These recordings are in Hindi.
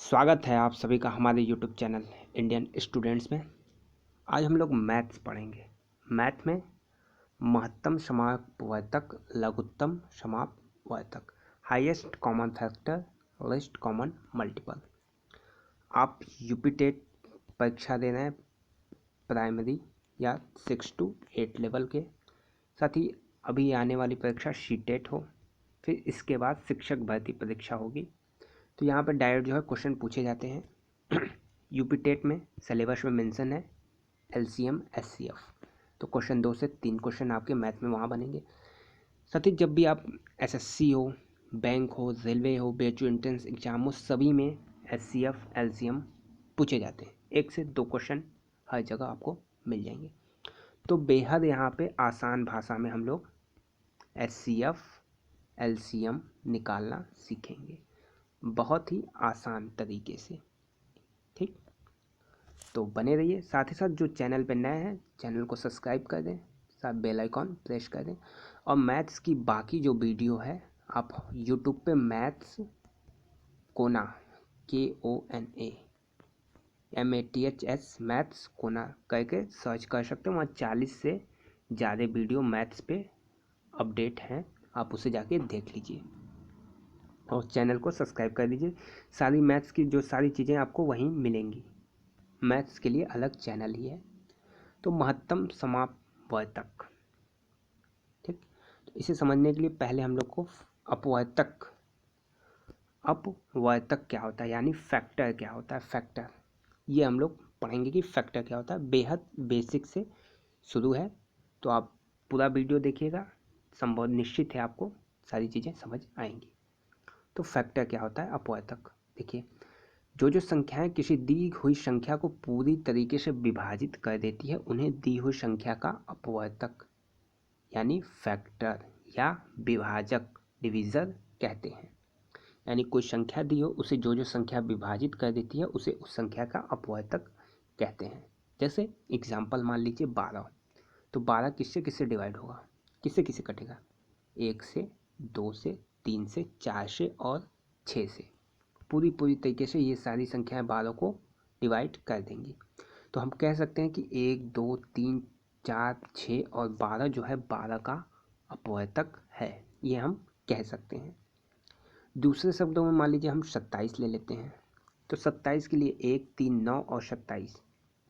स्वागत है आप सभी का हमारे यूट्यूब चैनल इंडियन स्टूडेंट्स में। आज हम लोग मैथ्स पढ़ेंगे। मैथ में महत्तम समापवर्तक, लघुत्तम समापवर्तक, highest common factor, least common multiple. आप यूपी टेट परीक्षा दे रहे हैं प्राइमरी या 6 to 8 लेवल के, साथ ही अभी आने वाली परीक्षा सी-टेट हो, फिर इसके बाद शिक्षक भर्ती परीक्षा होगी। तो यहाँ पर डायरेक्ट जो है क्वेश्चन पूछे जाते हैं। यूपी टेट में सिलेबस में मेंशन है एलसीएम एचसीएफ, तो क्वेश्चन 2 से 3 क्वेश्चन आपके मैथ में वहाँ बनेंगे। साथ ही जब भी आप एसएससी हो, बैंक हो, रेलवे हो, बीएचयू एंट्रेंस एग्जाम हो, सभी में एचसीएफ एलसीएम पूछे जाते हैं। 1 से 2 क्वेश्चन हर जगह आपको मिल जाएंगे। तो बेहद यहाँ पे आसान भाषा में हम लोग एचसीएफ एलसीएम निकालना सीखेंगे, बहुत ही आसान तरीके से। ठीक, तो बने रहिए। साथ ही साथ जो चैनल पे नए हैं, चैनल को सब्सक्राइब कर दें, साथ बेल आइकॉन प्रेस कर दें। और मैथ्स की बाकी जो वीडियो है आप यूट्यूब पे मैथ्स कोना KONA MATHS मैथ्स कोना करके सर्च कर सकते हैं। वहाँ 40 से ज़्यादा वीडियो मैथ्स पे अपडेट हैं, आप उसे जाके देख लीजिए और चैनल को सब्सक्राइब कर दीजिए। सारी मैथ्स की जो सारी चीज़ें आपको वहीं मिलेंगी। मैथ्स के लिए अलग चैनल ही है। तो महत्तम समापवर्तक, ठीक, तो इसे समझने के लिए पहले हम लोग को अपवर्तक क्या होता है, यानी फैक्टर क्या होता है। फैक्टर ये हम लोग पढ़ेंगे कि फैक्टर क्या होता है। बेहद बेसिक से शुरू है, तो आप पूरा वीडियो देखिएगा, संभव निश्चित है आपको सारी चीज़ें समझ आएंगी। तो फैक्टर क्या होता है, अपवर्तक। देखिए, जो संख्याएं किसी दी हुई संख्या को पूरी तरीके से विभाजित कर देती है उन्हें दी हुई संख्या का अपवर्तक यानी फैक्टर या विभाजक, डिविज़र कहते हैं। यानी कोई संख्या दी हो, उसे जो संख्या विभाजित कर देती है उसे उस संख्या का अपवर्तक कहते हैं। जैसे एग्जाम्पल मान लीजिए 12, तो 12 किससे किससे डिवाइड होगा, किससे किससे कटेगा, 1 से, 2 से, 3 से, 4 से और 6 से। पूरी तरीके से ये सारी संख्याएं 12 को डिवाइड कर देंगी। तो हम कह सकते हैं कि 1, 2, 3, 4, 6 और 12 जो है 12 का अपवर्तक है, ये हम कह सकते हैं। दूसरे शब्दों में मान लीजिए हम 27 ले लेते हैं, तो 27 के लिए 1, 3, 9 और 27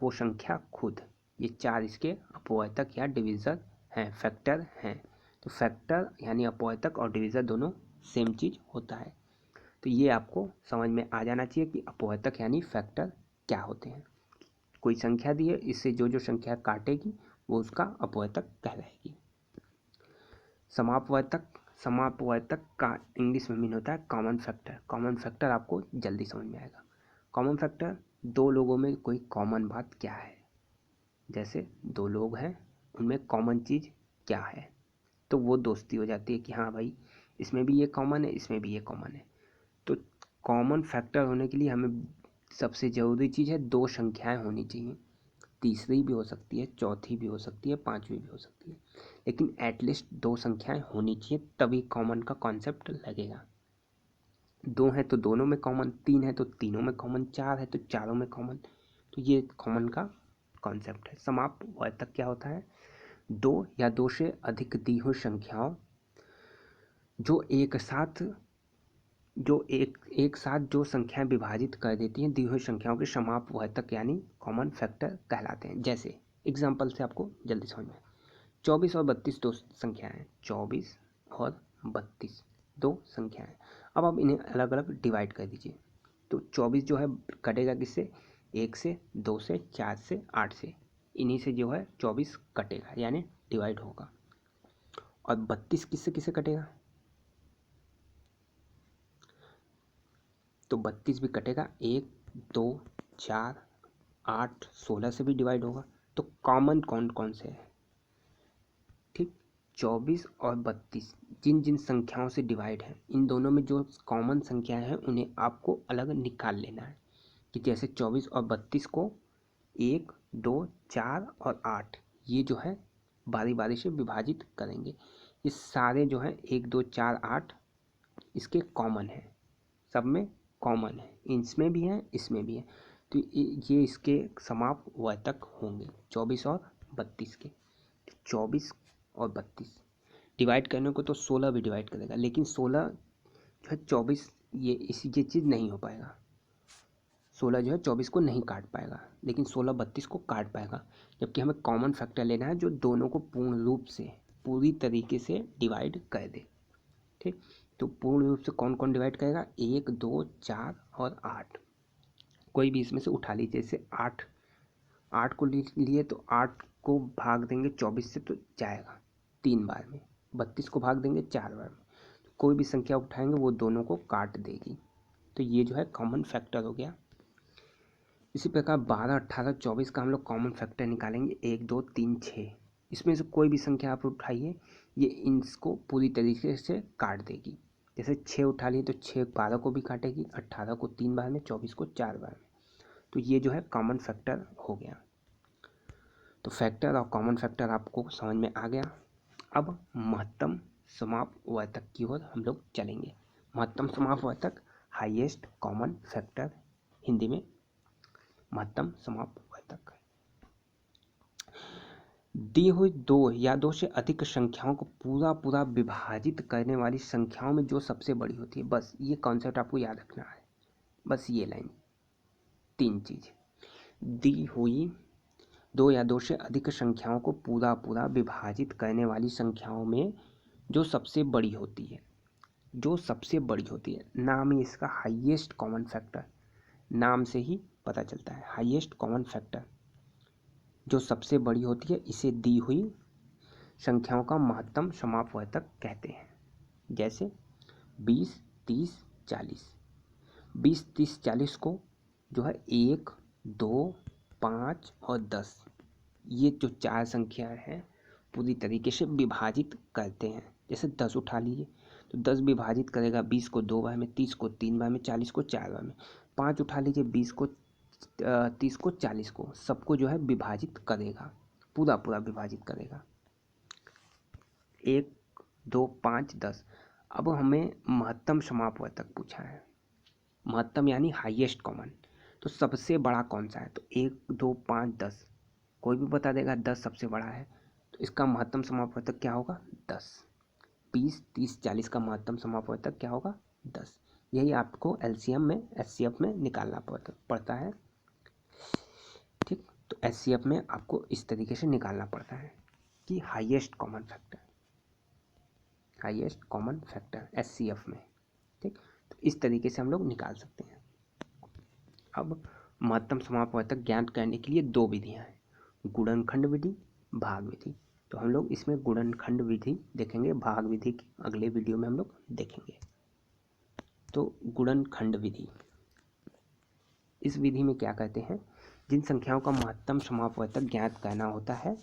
वो संख्या खुद, ये 4 इसके अपवर्तक या डिविज़र हैं, फैक्टर हैं। तो फैक्टर यानी अपवर्तक और डिविज़र दोनों सेम चीज़ होता है। तो ये आपको समझ में आ जाना चाहिए कि अपवर्तक यानी फैक्टर क्या होते हैं। कोई संख्या दी है, इससे जो संख्या काटेगी वो उसका अपवर्तक कहलाएगी। समापवर्तक का इंग्लिश में मीन होता है कॉमन फैक्टर। कॉमन फैक्टर आपको जल्दी समझ में आएगा। कॉमन फैक्टर, दो लोगों में कोई कॉमन बात क्या है। जैसे 2 लोग हैं, उनमें कॉमन चीज़ क्या है, तो वो दोस्ती हो जाती है कि हाँ भाई इसमें भी ये कॉमन है, इसमें भी ये कॉमन है। तो कॉमन फैक्टर होने के लिए हमें सबसे ज़रूरी चीज़ है 2 संख्याएं होनी चाहिए। तीसरी भी हो सकती है, चौथी भी हो सकती है, पांचवी भी हो सकती है, लेकिन एटलीस्ट 2 संख्याएं होनी चाहिए, तभी कॉमन का कॉन्सेप्ट लगेगा। 2 है तो दोनों में कॉमन, 3 है तो तीनों में कॉमन, 4 है तो चारों में कॉमन। तो ये कॉमन का कॉन्सेप्ट है। समापवर्तक क्या होता है, 2 या 2 से अधिक दी हुई संख्याओं जो एक साथ जो संख्याएं विभाजित कर देती हैं दी हुई संख्याओं के समापवर्तक यानी कॉमन फैक्टर कहलाते हैं। जैसे एग्जांपल से आपको जल्दी समझ में, 24 और 32 दो संख्याएं हैं, 24 और 32 दो संख्याएं। अब आप इन्हें अलग अलग डिवाइड कर दीजिए। तो 24 जो है कटेगा किससे, 1 से, 2 से, 4 से, 8 से, इन्हीं से जो है 24 कटेगा यानी डिवाइड होगा। और 32 किससे किससे कटेगा, तो 32 भी कटेगा, 1, 2, 4, 8, 16 से भी डिवाइड होगा। तो कॉमन कौन कौन से है, ठीक, 24 और 32 जिन जिन संख्याओं से डिवाइड है, इन दोनों में जो कॉमन संख्याएं हैं उन्हें आपको अलग निकाल लेना है। कि जैसे 24 और 32 को 1, 2, 4 और 8 ये जो है बारी बारी से विभाजित करेंगे। ये सारे जो हैं 1, 2, 4, 8 इसके कॉमन है, सब में कॉमन है, इसमें भी है इसमें भी है, तो ये इसके समापवर्तक होंगे 24 और 32 के। 24 और 32 डिवाइड करने को तो 16 भी डिवाइड करेगा, लेकिन 16 जो है 24 ये चीज़ नहीं हो पाएगा। 16 जो है 24 को नहीं काट पाएगा, लेकिन 16 32 को काट पाएगा, जबकि हमें कॉमन फैक्टर लेना है जो दोनों को पूर्ण रूप से पूरी तरीके से डिवाइड कर दे। ठीक, तो पूर्ण रूप से कौन कौन डिवाइड करेगा? 1 2 4 और 8। कोई भी इसमें से उठा लीजिए। जैसे 8 को लिए तो 8 को भाग देंगे 24 से तो जाएगा 3 बार में, 32 को भाग देंगे 4 बार में, तो कोई भी संख्या उठाएंगे वो दोनों को काट देगी। तो ये जो है कॉमन फैक्टर हो गया। इसी प्रकार 12 18 24 का हम लोग कॉमन फैक्टर निकालेंगे 1 2 3 6। इसमें से कोई भी संख्या आप उठाइए, ये इसको पूरी तरीके से काट देगी। जैसे 6 उठा लिए तो 6 12 को भी काटेगी, 18 को 3 बार में, 24 को 4 बार में। तो ये जो है कॉमन फैक्टर हो गया। तो फैक्टर और कॉमन फैक्टर आपको समझ में आ गया। अब महत्तम समापवर्तक की ओर हम लोग चलेंगे। महत्तम समापवर्तक, हाईएस्ट कॉमन फैक्टर, हिंदी में महत्तम समापवर्तक। दी हुई 2 या 2 से अधिक संख्याओं को पूरा विभाजित करने वाली संख्याओं में जो सबसे बड़ी होती है, बस ये कॉन्सेप्ट आपको याद रखना है। बस ये लाइन, 3 चीज। दी हुई 2 या 2 से अधिक संख्याओं को पूरा विभाजित करने वाली संख्याओं में जो सबसे बड़ी होती है, जो सबसे बड़ी होती है, नाम ही इसका हाईएस्ट कॉमन फैक्टर, नाम से ही पता चलता है। हाईएस्ट कॉमन फैक्टर जो सबसे बड़ी होती है, इसे दी हुई संख्याओं का महत्तम समापवर्तक कहते हैं। जैसे 20 30 40, 20 30 40 को जो है 1 2 5 और 10, ये जो 4 संख्या है पूरी तरीके से विभाजित करते हैं। जैसे 10 उठा लीजिए तो 10 विभाजित करेगा 20 को 2 बार में, 30 को 3 बार में, 40 को 4 बार में। 5 उठा लीजिए 20 को 30 को 40 को, सबको जो है विभाजित करेगा, पूरा विभाजित करेगा। 1 2 5 10। अब हमें महत्तम समापवर्तक पूछा है, महत्तम यानी हाईएस्ट कॉमन, तो सबसे बड़ा कौन सा है? तो 1 2 5 10, कोई भी बता देगा 10 सबसे बड़ा है, तो इसका महत्तम समापवर्तक क्या होगा? 10। 20 30 40 का महत्तम समापवर्तक क्या होगा? 10। यही आपको एलसीएम में एचसीएफ में निकालना पड़ता है। ठीक, तो एचसीएफ में आपको इस तरीके से निकालना पड़ता है कि highest common factor, highest common factor HCF में। ठीक, तो इस तरीके से हम लोग निकाल सकते हैं। अब महत्तम समापवर्तक ज्ञात करने के लिए 2 विधियां हैं, गुणनखंड विधि, भाग विधि। तो हम लोग इसमें गुणनखंड विधि देखेंगे, भाग विधि की अगले वीडियो में हम लोग देखेंगे। तो गुणनखंड विधि, इस विधि में क्या कहते हैं, जिन संख्याओं का महत्तम समापवर्तक ज्ञात करना होता है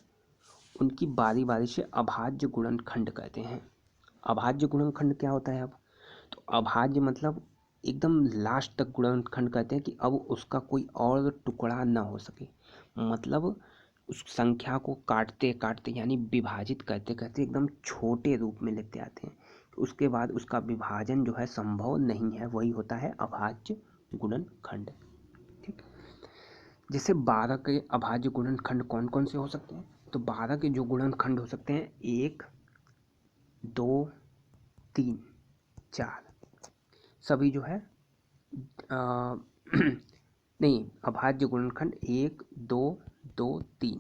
उनकी बारी बारी से अभाज्य गुणनखंड कहते हैं। अभाज्य गुणनखंड क्या होता है? अब तो अभाज्य मतलब एकदम लास्ट तक गुणनखंड कहते हैं कि अब उसका कोई और टुकड़ा ना हो सके, मतलब उस संख्या को काटते काटते यानी विभाजित करते करते एकदम छोटे रूप में लेते आते हैं, उसके बाद उसका विभाजन जो है संभव नहीं है, वही होता है अभाज्य गुणनखंड। ठीक, जैसे 12 के अभाज्य गुणनखंड कौन कौन से हो सकते हैं? तो 12 के जो गुणनखंड हो सकते हैं 1 2 3 4, सभी जो है नहीं, अभाज्य गुणनखंड 1 2 2 3,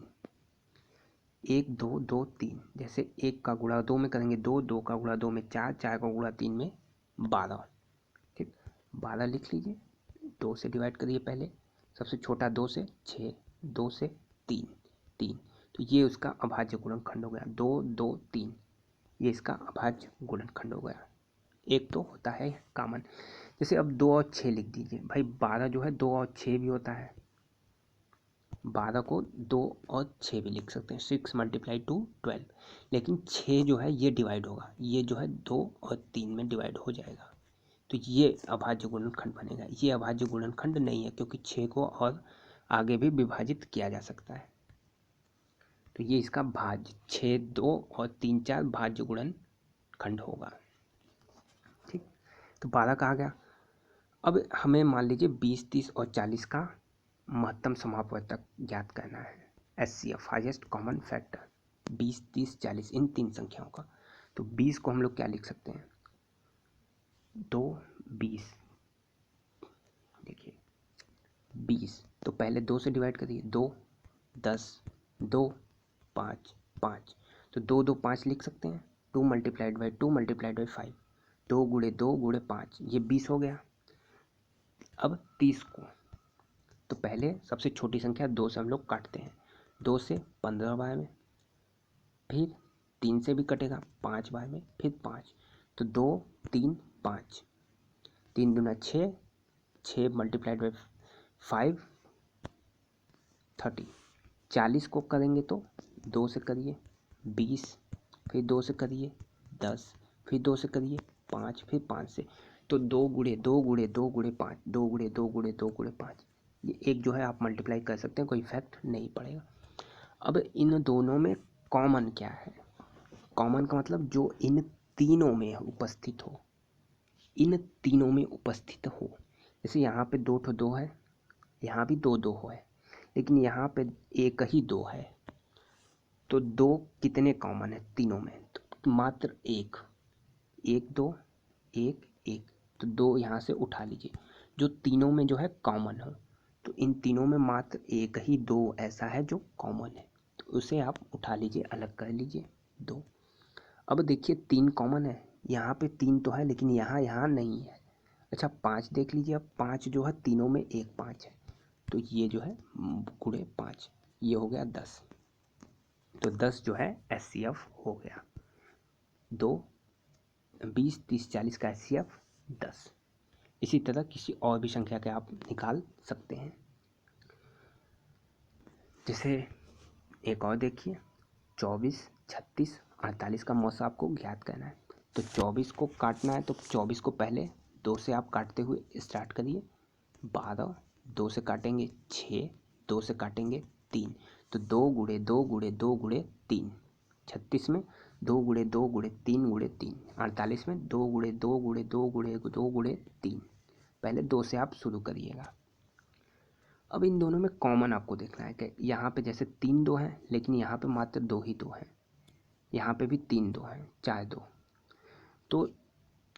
1 2 2 3। जैसे 1 का गुणा 2 में करेंगे 2, 2 का गुणा 2 में 4, 4 का गुणा 3 में 12। ठीक, 12 लिख लीजिए, 2 से डिवाइड करिए पहले, सबसे छोटा 2 से 6, 2 से 3 3, तो ये उसका अभाज्य गुणनखंड हो गया। 2 2 3, ये इसका अभाज्य गुणनखंड हो गया। एक तो होता है कॉमन। जैसे अब 2 और 6 लिख दीजिए, भाई 12 जो है 2 और 6 भी होता है, 12 को 2 और 6 भी लिख सकते हैं, 6 × 2 12, लेकिन 6 जो है ये डिवाइड होगा, ये जो है 2 और 3 में डिवाइड हो जाएगा, तो ये अभाज्य गुणनखंड बनेगा। ये अभाज्य गुणनखंड नहीं है क्योंकि 6 को और आगे भी विभाजित किया जा सकता है, तो ये इसका भाज्य 6 2 और 3 4 भाज्य गुणनखंड होगा। ठीक, तो 12 कहा गया। अब हमें मान लीजिए 20, 30 और 40 का महत्तम समापवर्तक ज्ञात करना है, HCF हाईएस्ट कॉमन फैक्टर 20, 30, 40 इन तीन संख्याओं का। तो 20 को हम लोग क्या लिख सकते हैं, 2, 20। देखिए 20 तो पहले 2 से डिवाइड करिए, 2, 10, 2, 5, 5 तो 2, 2, 5 लिख सकते हैं। 2 मल्टीप्लाइड बाई 2 मल्टीप्लाइड बाई 5, 2 गुणे 2 गुणे 5, ये 20 हो गया। अब 30 को तो पहले सबसे छोटी संख्या 2 से हम लोग काटते हैं, 2 से 15 बार में, फिर 3 से भी कटेगा 5 बार में, फिर 5 तो 2, 3, 5, 3 दूना 6, 6 मल्टीप्लाइड बाई 5 30। 40 को करेंगे तो 2 से करिए 20, फिर 2 से करिए 10, फिर 2 से करिए 5, फिर 5 से, तो 2 गुणे 2 गुणे 2 गुणे 5, 2 गुणे 2 गुणे 2 गुणे 5, ये एक जो है आप मल्टीप्लाई कर सकते हैं, कोई इफेक्ट नहीं पड़ेगा। अब इन दोनों में कॉमन क्या है, कॉमन का मतलब जो इन तीनों में उपस्थित हो, इन तीनों में उपस्थित हो। जैसे यहाँ पे 2 ठो 2 है, यहाँ भी 2 2 है, लेकिन यहाँ पे एक ही 2 है, तो 2 कितने कॉमन है तीनों में, तो मात्र एक, 1 2 1 1, तो 2 यहाँ से उठा लीजिए, जो तीनों में जो है कॉमन हो। तो इन तीनों में मात्र एक ही 2 ऐसा है जो कॉमन है, तो उसे आप उठा लीजिए, अलग कर लीजिए 2। अब देखिए 3 कॉमन है, यहाँ पे 3 तो है लेकिन यहाँ नहीं है। अच्छा 5 देख लीजिए, अब 5 जो है तीनों में एक 5 है, तो ये जो है गुणे 5, ये हो गया 10। तो 10 जो है HCF हो गया, 2, 20, 30, 40 का HCF 10। इसी तरह किसी और भी संख्या के आप निकाल सकते हैं। जैसे एक और देखिए 24, 36, 48 का मौसा आपको ज्ञात करना है। तो 24 को काटना है, तो 24 को पहले 2 से आप काटते हुए स्टार्ट करिए, 12, 2 से काटेंगे 6, 2 से काटेंगे 3, तो 2 गुणे 2 गुणे 2 गुणे 3, 36 में 2 गुणे 2 गुणे 3 गुणे 3, 48 में 2 गुणे 2 गुणे 2 गुणे 2 गुणे 3। पहले 2 से आप शुरू करिएगा। अब इन दोनों में कॉमन आपको देखना है कि यहाँ पे जैसे 3 2 हैं, लेकिन यहाँ पे मात्र 2 ही 2 हैं, यहाँ पे भी 3 2 हैं, 4 2, तो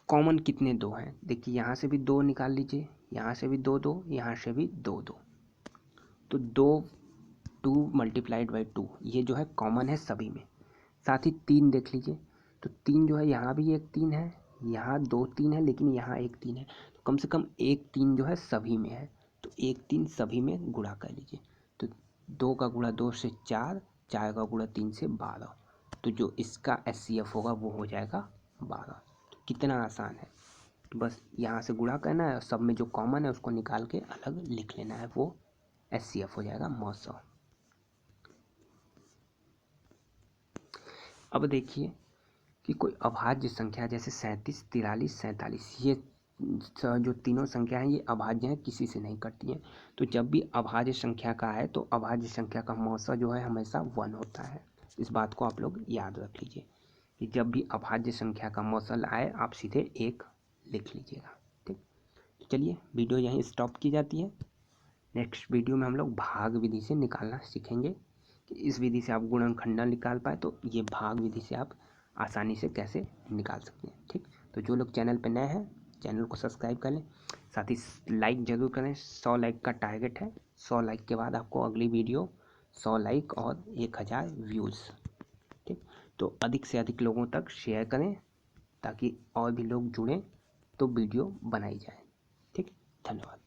कॉमन कितने 2 हैं, देखिए यहाँ से भी 2 निकाल लीजिए, यहाँ से भी 2 2, यहाँ से भी 2 2, तो 2 मल्टीप्लाइड बाई 2 ये जो है कॉमन है सभी में। साथ ही 3 देख लीजिए, तो 3 जो है यहाँ भी एक 3 है, यहाँ 2 3 है, लेकिन यहाँ एक 3 है, तो कम से कम एक 3 जो है सभी में है, तो एक 3 सभी में गुणा कर लीजिए। तो 2 का गुणा 2 से 4, 4 का गुणा 3 से 12, तो जो इसका HCF होगा वो हो जाएगा 12। तो कितना आसान है, तो बस यहाँ से गुणा करना है और सब में जो कॉमन है उसको निकाल के अलग लिख लेना है, वो HCF हो जाएगा 900। अब देखिए कि कोई अभाज्य संख्या जैसे 37, 43, 47, ये जो तीनों संख्या हैं ये अभाज्य हैं, किसी से नहीं कटती हैं। तो जब भी अभाज्य संख्या का है तो अभाज्य संख्या का मौसा जो है हमेशा 1 होता है। इस बात को आप लोग याद रख लीजिए कि जब भी अभाज्य संख्या का मौसल आए आप सीधे 1 लिख लीजिएगा। ठीक, तो चलिए वीडियो यहीं स्टॉप की जाती है। नेक्स्ट वीडियो में हम लोग भाग विधि से निकालना सीखेंगे कि इस विधि से आप गुणनखंडन निकाल पाए, तो ये भाग विधि से आप आसानी से कैसे निकाल सकते हैं। ठीक, तो जो लोग चैनल पर नए हैं चैनल को सब्सक्राइब कर लें, साथ ही लाइक ज़रूर करें। 100 लाइक का टारगेट है, 100 लाइक के बाद आपको अगली वीडियो 100 लाइक और 1000 व्यूज़। ठीक, तो अधिक से अधिक लोगों तक शेयर करें ताकि और भी लोग जुड़ें तो वीडियो बनाई जाए। ठीक, धन्यवाद।